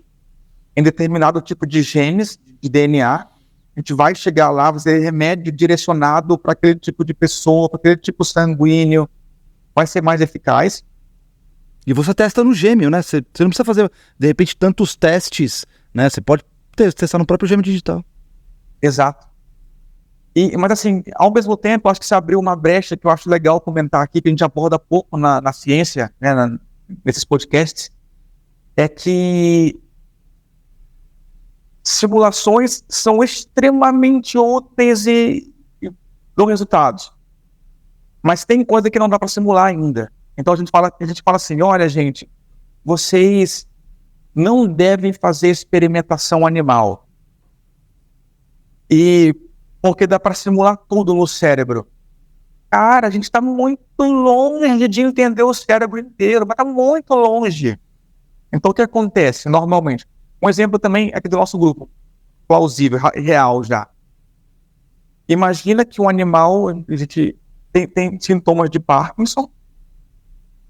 em determinado tipo de genes, de DNA. A gente vai chegar lá, vai ser remédio direcionado para aquele tipo de pessoa, para aquele tipo sanguíneo, vai ser mais eficaz. E você testa no gêmeo, né? Você não precisa fazer, de repente, tantos testes, né? Você pode testar no próprio gêmeo digital. Exato. Mas assim, ao mesmo tempo, acho que se abriu uma brecha que eu acho legal comentar aqui, que a gente aborda pouco na ciência, né, nesses podcasts, é que simulações são extremamente úteis e dão resultados. Mas tem coisa que não dá para simular ainda. Então a gente fala assim, olha gente, vocês não devem fazer experimentação animal. Porque dá para simular tudo no cérebro. Cara, a gente está muito longe de entender o cérebro inteiro, mas está muito longe. Então o que acontece normalmente? Um exemplo também aqui do nosso grupo, plausível, real já. Imagina que um animal, a gente tem sintomas de Parkinson,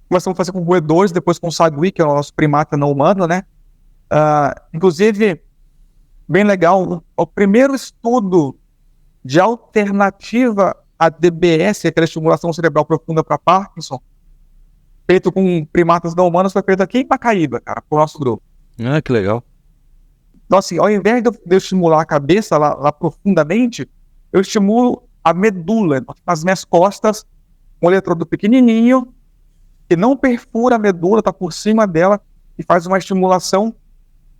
começamos a fazer com roedores, depois com sagui, que é o nosso primata não humano, né? Inclusive, bem legal, o primeiro estudo de alternativa à DBS, aquela estimulação cerebral profunda para Parkinson, feito com primatas não humanos, foi feito aqui em Macaíba, cara, pro nosso grupo. Ah, que legal. Então, assim, ao invés de eu estimular a cabeça lá profundamente, eu estimulo a medula, nas minhas costas, um eletrodo pequenininho, que não perfura a medula, está por cima dela, e faz uma estimulação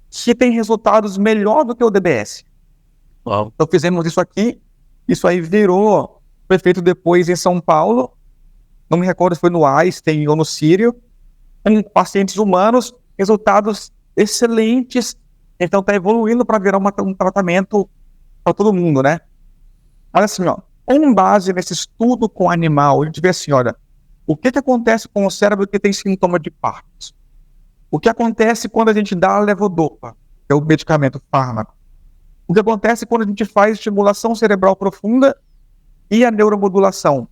que tem resultados melhor do que o DBS. Uau. Então fizemos isso aqui, isso aí foi feito depois em São Paulo, não me recordo se foi no Einstein ou no Sírio, com pacientes humanos, resultados excelentes, então está evoluindo para virar um tratamento para todo mundo, né? Mas assim, ó, com base nesse estudo com animal, a gente vê assim, olha, o que acontece com o cérebro que tem sintoma de Parkinson? O que acontece quando a gente dá a levodopa, que é o medicamento fármaco? O que acontece quando a gente faz estimulação cerebral profunda e a neuromodulação?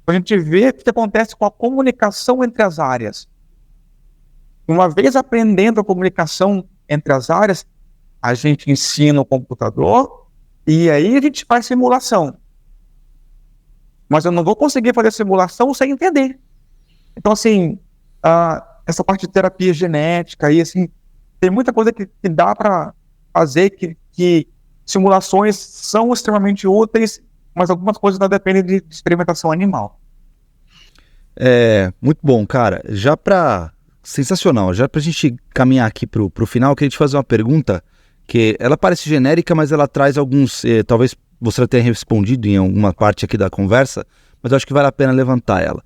A gente vê o que acontece com a comunicação entre as áreas. Uma vez aprendendo a comunicação entre as áreas, a gente ensina o computador e aí a gente faz simulação. Mas eu não vou conseguir fazer simulação sem entender. Então, assim, essa parte de terapia genética aí, assim, tem muita coisa que dá para fazer, que simulações são extremamente úteis, mas algumas coisas não dependem de experimentação animal. Muito bom, cara. Sensacional. Já pra gente caminhar aqui pro final, eu queria te fazer uma pergunta que ela parece genérica, mas ela traz alguns, talvez você tenha respondido em alguma parte aqui da conversa, mas eu acho que vale a pena levantar ela.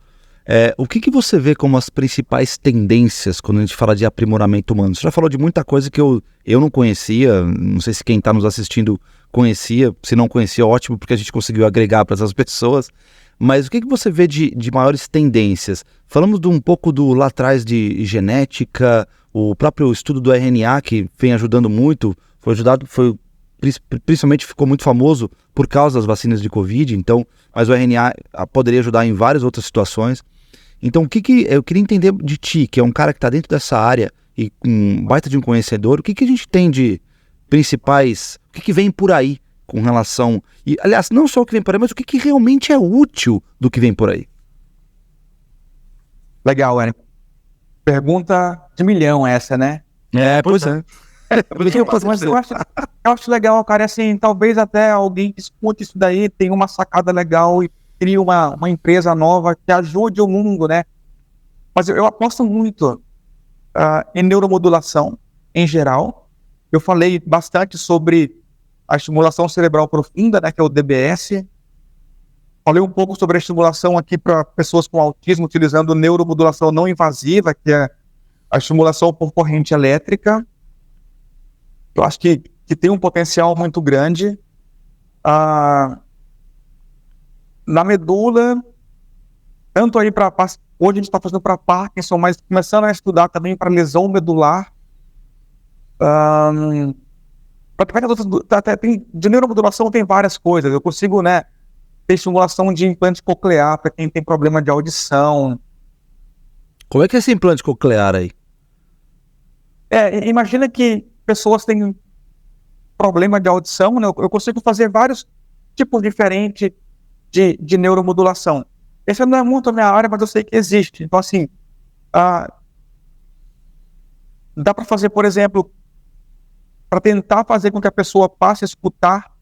O que você vê como as principais tendências quando a gente fala de aprimoramento humano? Você já falou de muita coisa que eu não conhecia, não sei se quem está nos assistindo conhecia, se não conhecia, ótimo, porque a gente conseguiu agregar para essas pessoas, mas o que você vê de maiores tendências? Falamos um pouco lá atrás de genética, o próprio estudo do RNA, que vem ajudando muito, principalmente ficou muito famoso por causa das vacinas de Covid, então, mas o RNA poderia ajudar em várias outras situações. Então, eu queria entender de ti, que é um cara que está dentro dessa área e um baita de um conhecedor, o que a gente tem de principais, o que vem por aí com relação, e aliás, não só o que vem por aí, mas o que realmente é útil do que vem por aí. Legal, Eric. Pergunta de milhão essa, né? Pois é. Mas eu acho legal, cara, assim, talvez até alguém que escute isso daí tenha uma sacada legal e crie uma empresa nova que ajude o mundo, né? Mas eu aposto muito em neuromodulação em geral. Eu falei bastante sobre a estimulação cerebral profunda, né, que é o DBS. Falei um pouco sobre a estimulação aqui para pessoas com autismo, utilizando neuromodulação não invasiva, que é a estimulação por corrente elétrica. Eu acho que tem um potencial muito grande. Na medula, tanto aí para... Hoje a gente está fazendo para Parkinson, mas começando a estudar também para lesão medular. De neuromodulação tem várias coisas. Eu consigo, né, ter estimulação de implante coclear para quem tem problema de audição. Como é que é esse implante coclear aí? Imagina que pessoas têm problema de audição, né? Eu consigo fazer vários tipos diferentes de neuromodulação. Essa não é muito a minha área, mas eu sei que existe. Então, assim, dá para fazer, por exemplo, para tentar fazer com que a pessoa passe a escutar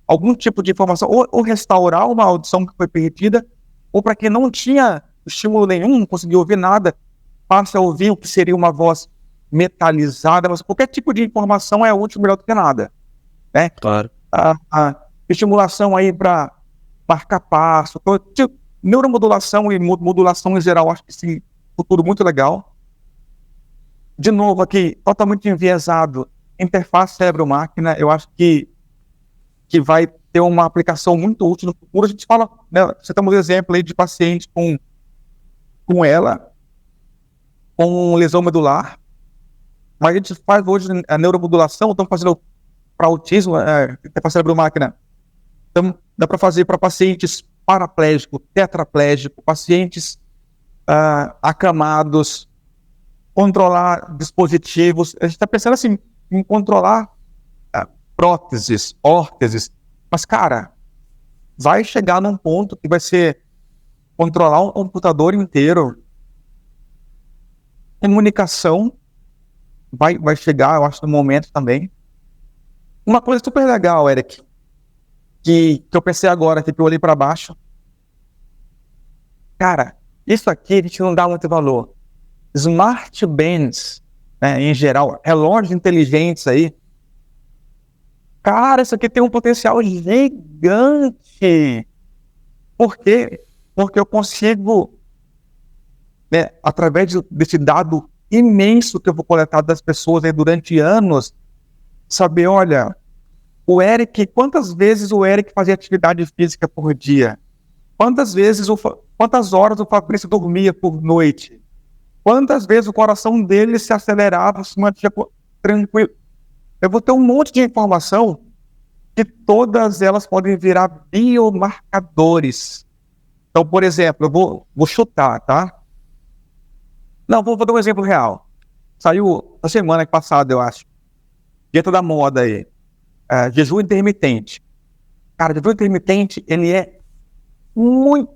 algum tipo de informação, ou restaurar uma audição que foi perdida, ou para quem não tinha estímulo nenhum, não conseguiu ouvir nada, passe a ouvir o que seria uma voz metalizada, mas qualquer tipo de informação é útil, melhor do que nada, né? Claro. A estimulação aí para marcar passo, neuromodulação e modulação em geral, acho que esse futuro muito legal. De novo aqui, totalmente enviesado, interface cérebro-máquina, eu acho que vai ter uma aplicação muito útil no futuro. A gente fala, né, você tem um exemplo aí de paciente com lesão medular, mas a gente faz hoje a neuromodulação, estamos fazendo para autismo, interface cérebro-máquina. Então, dá para fazer para pacientes paraplégicos, tetraplégicos, pacientes acamados, controlar dispositivos. A gente está pensando assim, em controlar próteses, órteses, mas, cara, vai chegar num ponto que vai ser controlar um computador inteiro. Comunicação vai chegar, eu acho, no momento também. Uma coisa super legal, Eric, que eu pensei agora, que eu olhei para baixo. Cara, isso aqui a gente não dá muito valor. Smart bands, né, em geral, relógios inteligentes aí. Cara, isso aqui tem um potencial gigante. Por quê? Porque eu consigo, né, através desse dado imenso que eu vou coletar das pessoas aí durante anos, saber, olha, quantas vezes o Eric fazia atividade física por dia? Quantas horas o Fabrício dormia por noite? Quantas vezes o coração dele se acelerava, se mantinha tranquilo? Eu vou ter um monte de informação que todas elas podem virar biomarcadores. Então, por exemplo, eu vou chutar, tá? Não, vou dar um exemplo real. Saiu na semana passada, eu acho. Dentro da moda aí. Jejum intermitente. Cara, jejum intermitente, ele é muito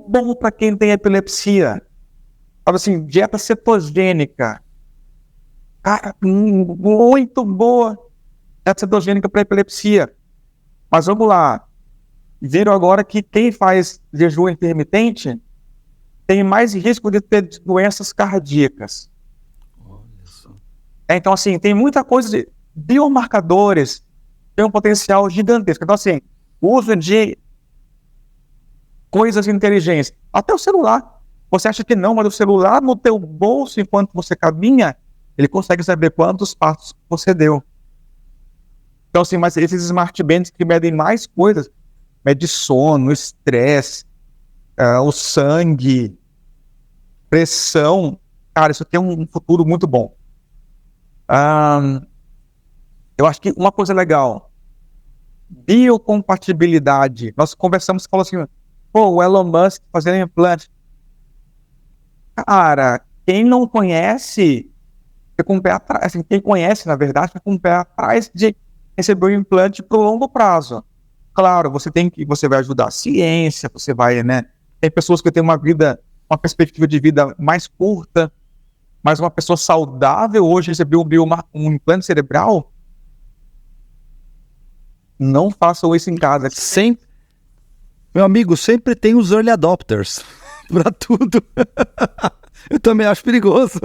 bom para quem tem epilepsia. Fala assim, dieta cetogênica. Cara, muito boa. Dieta cetogênica para epilepsia. Mas vamos lá. Viram agora que quem faz jejum intermitente tem mais risco de ter doenças cardíacas. Olha só. Então, assim, tem muita coisa de biomarcadores, tem um potencial gigantesco. Então, assim, o uso de coisas inteligentes. Até o celular. Você acha que não, mas o celular no teu bolso, enquanto você caminha, ele consegue saber quantos passos você deu. Então, assim, mas esses smart bands que medem mais coisas, mede sono, estresse, o sangue, pressão, cara, isso tem um futuro muito bom. Eu acho que uma coisa legal, biocompatibilidade. Nós conversamos e falou assim, o Elon Musk fazendo implante. Cara, quem não conhece, fica com o pé atrás, assim, quem conhece, na verdade, fica com o pé atrás de receber o implante para o longo prazo. Claro, você vai ajudar a ciência, você vai, né? Tem pessoas que têm uma perspectiva de vida mais curta, mas uma pessoa saudável hoje recebeu um implante cerebral. Não façam isso em casa. Meu amigo, sempre tem os early adopters para tudo. Eu também acho perigoso.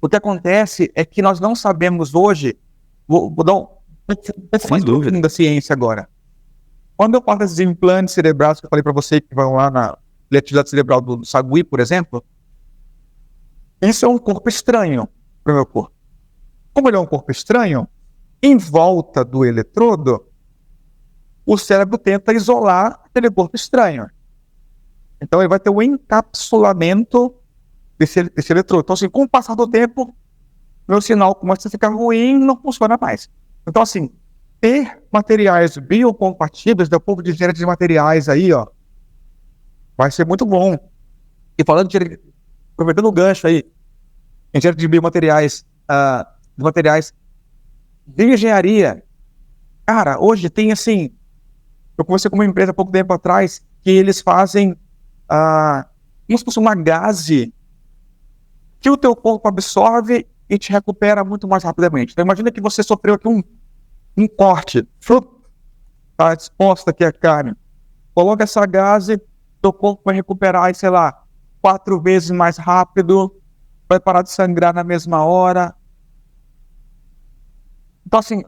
O que acontece é que nós não sabemos hoje, vou dar um pouco mais profundo da ciência agora. Quando eu faço esses implantes cerebrais que eu falei para você, que vão lá na atividade cerebral do sagui, por exemplo, isso é um corpo estranho para o meu corpo. Como ele é um corpo estranho, em volta do eletrodo, o cérebro tenta isolar aquele corpo estranho. Então ele vai ter um encapsulamento desse eletrodo. Então, assim, com o passar do tempo, meu sinal começa a ficar ruim e não funciona mais. Então, assim, ter materiais biocompatíveis, do povo de engenharia de materiais aí, ó, vai ser muito bom. E falando de, aproveitando o gancho aí, engenharia de biomateriais, de materiais de engenharia, cara, hoje tem assim, eu conversei com uma empresa há pouco tempo atrás, que eles fazem como se fosse uma gase que o teu corpo absorve e te recupera muito mais rapidamente. Então imagina que você sofreu aqui um corte, está exposta aqui a carne, coloca essa gase, teu corpo vai recuperar, sei lá, 4 vezes mais rápido, vai parar de sangrar na mesma hora. Então assim,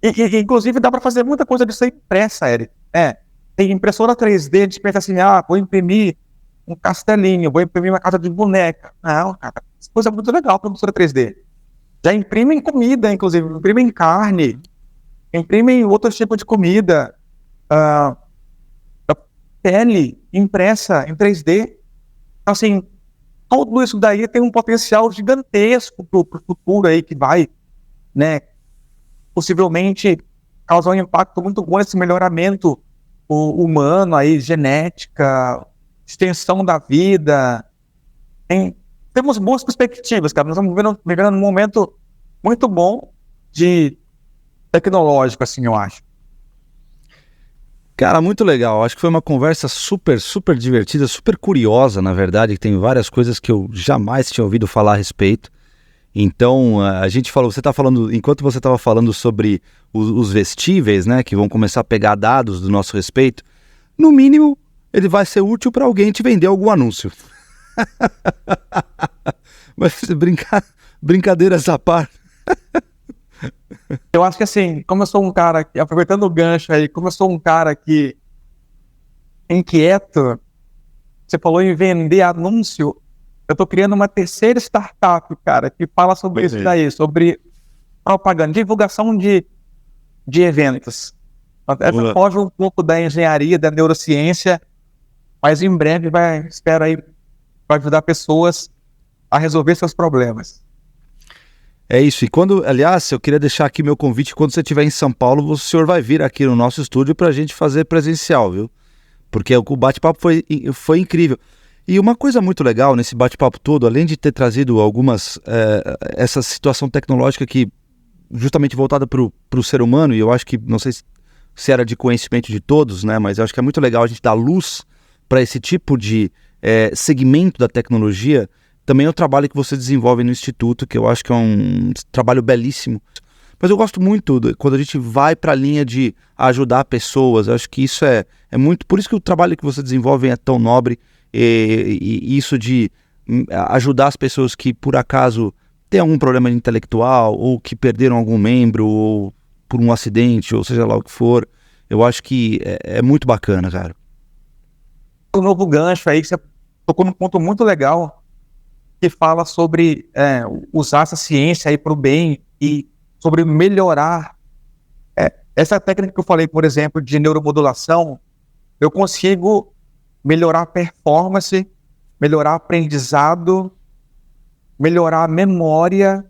inclusive dá para fazer muita coisa disso aí impressa, Eric. Tem impressora 3D, a gente pensa assim, vou imprimir um castelinho, vou imprimir uma casa de boneca. Não, cara, essa coisa é muito legal para impressora 3D. Já imprime em comida, inclusive, imprime em carne, imprime em outros tipos de comida, pele impressa em 3D. Então, assim, tudo isso daí tem um potencial gigantesco para o futuro aí que vai, né, possivelmente causar um impacto muito bom nesse melhoramento humano aí, genética, extensão da vida. Temos boas perspectivas, cara. Nós estamos vivendo num momento muito bom de tecnológico, assim, eu acho. Cara, muito legal. Acho que foi uma conversa super, super divertida, super curiosa, na verdade, que tem várias coisas que eu jamais tinha ouvido falar a respeito. Então, a gente falou, enquanto você estava falando sobre os vestíveis, né, que vão começar a pegar dados do nosso respeito, no mínimo, ele vai ser útil para alguém te vender algum anúncio. Mas brincadeiras à parte. Eu acho que assim, como eu sou um cara, aproveitando o gancho aí, como eu sou um cara que inquieto, você falou em vender anúncio, eu tô criando uma terceira startup, cara, que fala sobre isso daí, sobre propaganda, divulgação de eventos. Essa foge um pouco da engenharia, da neurociência, mas em breve espero aí, vai ajudar pessoas a resolver seus problemas. É isso, e aliás, eu queria deixar aqui meu convite, quando você estiver em São Paulo, o senhor vai vir aqui no nosso estúdio para a gente fazer presencial, viu? Porque o bate-papo foi incrível. E uma coisa muito legal nesse bate-papo todo, além de ter trazido essa situação tecnológica que justamente voltada para o ser humano, e eu acho que, não sei se era de conhecimento de todos, né? Mas eu acho que é muito legal a gente dar luz para esse tipo de segmento da tecnologia. Também é o trabalho que você desenvolve no Instituto, que eu acho que é um trabalho belíssimo. Mas eu gosto muito quando a gente vai para a linha de ajudar pessoas. Eu acho que isso é muito... Por isso que o trabalho que você desenvolve é tão nobre. E isso de ajudar as pessoas que, por acaso, têm algum problema intelectual, ou que perderam algum membro, ou por um acidente, ou seja lá o que for. Eu acho que é muito bacana, cara. O novo gancho aí, que você tocou num ponto muito legal, que fala sobre usar essa ciência aí para o bem e sobre melhorar. Essa técnica que eu falei, por exemplo, de neuromodulação, eu consigo melhorar a performance, melhorar aprendizado, melhorar a memória,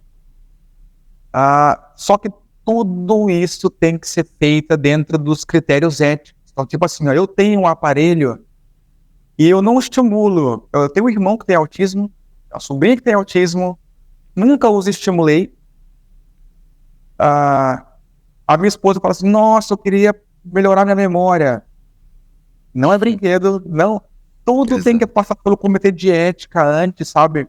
só que tudo isso tem que ser feito dentro dos critérios éticos. Então, tipo assim, eu tenho um aparelho e eu não estimulo. Eu tenho um irmão que tem autismo, a sobrinha que tem autismo, nunca os estimulei. A minha esposa fala assim, nossa, eu queria melhorar minha memória. Não é brinquedo, não. Tudo tem que passar pelo comitê de ética antes, sabe?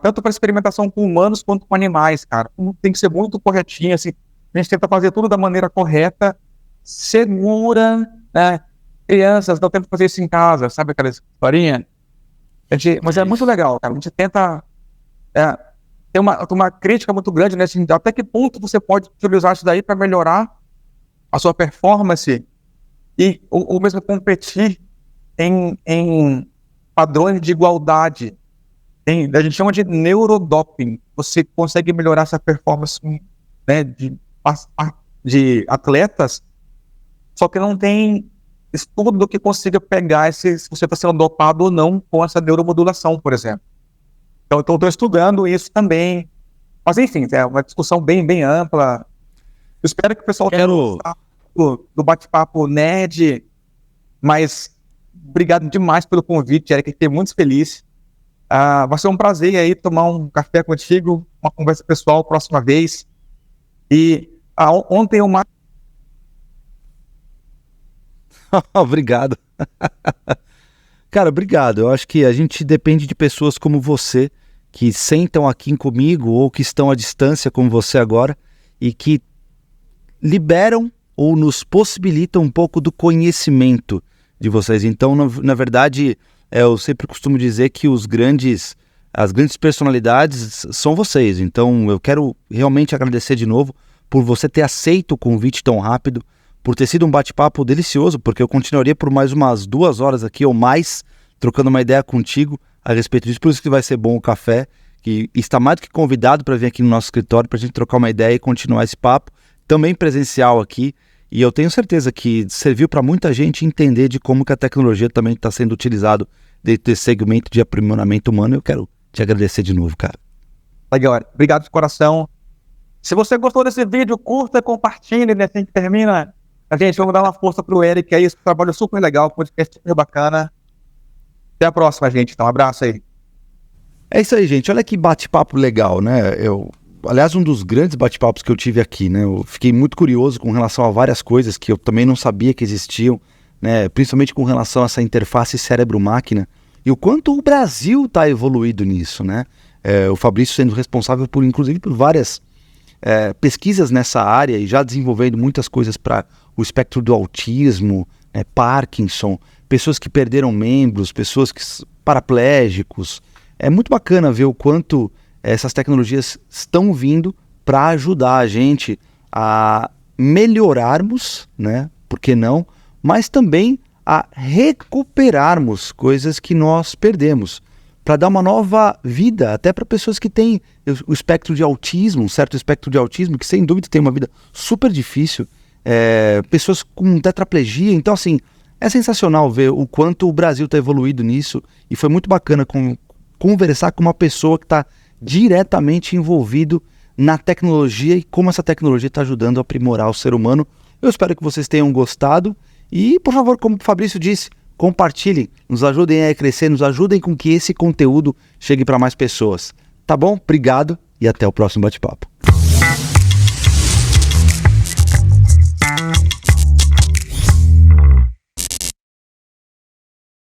Tanto para experimentação com humanos quanto com animais, cara. Tem que ser muito corretinho, assim. A gente tenta fazer tudo da maneira correta, segura, né? Crianças não tentam fazer isso em casa, sabe aquela historinha? Mas é muito legal, cara. A gente tenta tem uma crítica muito grande, né? Assim, até que ponto você pode utilizar isso daí para melhorar a sua performance ou mesmo competir em padrões de igualdade. A gente chama de neurodoping. Você consegue melhorar essa performance, né, de atletas, só que não tem estudo que consiga pegar se você está sendo dopado ou não com essa neuromodulação, por exemplo. Então, estou estudando isso também. Mas, enfim, é uma discussão bem, bem ampla. Eu espero que o pessoal tenha gostado do bate-papo nerd, mas obrigado demais pelo convite, Eric, fiquei muito feliz. Vai ser um prazer aí tomar um café contigo, uma conversa pessoal próxima vez. E ontem eu... Obrigado. Cara, obrigado. Eu acho que a gente depende de pessoas como você, que sentam aqui comigo ou que estão à distância como você agora e que liberam ou nos possibilitam um pouco do conhecimento de vocês. Então, na verdade, eu sempre costumo dizer que as grandes personalidades são vocês. Então, eu quero realmente agradecer de novo por você ter aceito o convite tão rápido, por ter sido um bate-papo delicioso, porque eu continuaria por mais umas 2 horas aqui ou mais, trocando uma ideia contigo a respeito disso. Por isso que vai ser bom o café, que está mais do que convidado para vir aqui no nosso escritório para a gente trocar uma ideia e continuar esse papo, também presencial aqui. E eu tenho certeza que serviu para muita gente entender de como que a tecnologia também está sendo utilizada dentro desse segmento de aprimoramento humano. Eu quero te agradecer de novo, cara. Legal, obrigado de coração. Se você gostou desse vídeo, curta, compartilhe, né? Assim que termina. Gente, vamos dar uma força pro Eric aí, esse trabalho super legal, podcast super bacana. Até a próxima, gente. Então, um abraço aí. É isso aí, gente. Olha que bate-papo legal, né? Aliás, um dos grandes bate-papos que eu tive aqui, né? Eu fiquei muito curioso com relação a várias coisas que eu também não sabia que existiam, né? Principalmente com relação a essa interface cérebro-máquina e o quanto o Brasil está evoluído nisso, né? O Fabrício sendo responsável inclusive por várias pesquisas nessa área e já desenvolvendo muitas coisas para o espectro do autismo, né? Parkinson, pessoas que perderam membros, pessoas paraplégicos. É muito bacana ver o quanto essas tecnologias estão vindo para ajudar a gente a melhorarmos, né? Por que não? Mas também a recuperarmos coisas que nós perdemos, para dar uma nova vida até para pessoas que têm o espectro de autismo, um certo espectro de autismo, que sem dúvida tem uma vida super difícil, pessoas com tetraplegia. Então, assim, é sensacional ver o quanto o Brasil está evoluído nisso, e foi muito bacana conversar com uma pessoa que está diretamente envolvido na tecnologia e como essa tecnologia está ajudando a aprimorar o ser humano. Eu espero que vocês tenham gostado e, por favor, como o Fabrício disse, compartilhem, nos ajudem a crescer, nos ajudem com que esse conteúdo chegue para mais pessoas. Tá bom? Obrigado e até o próximo bate-papo.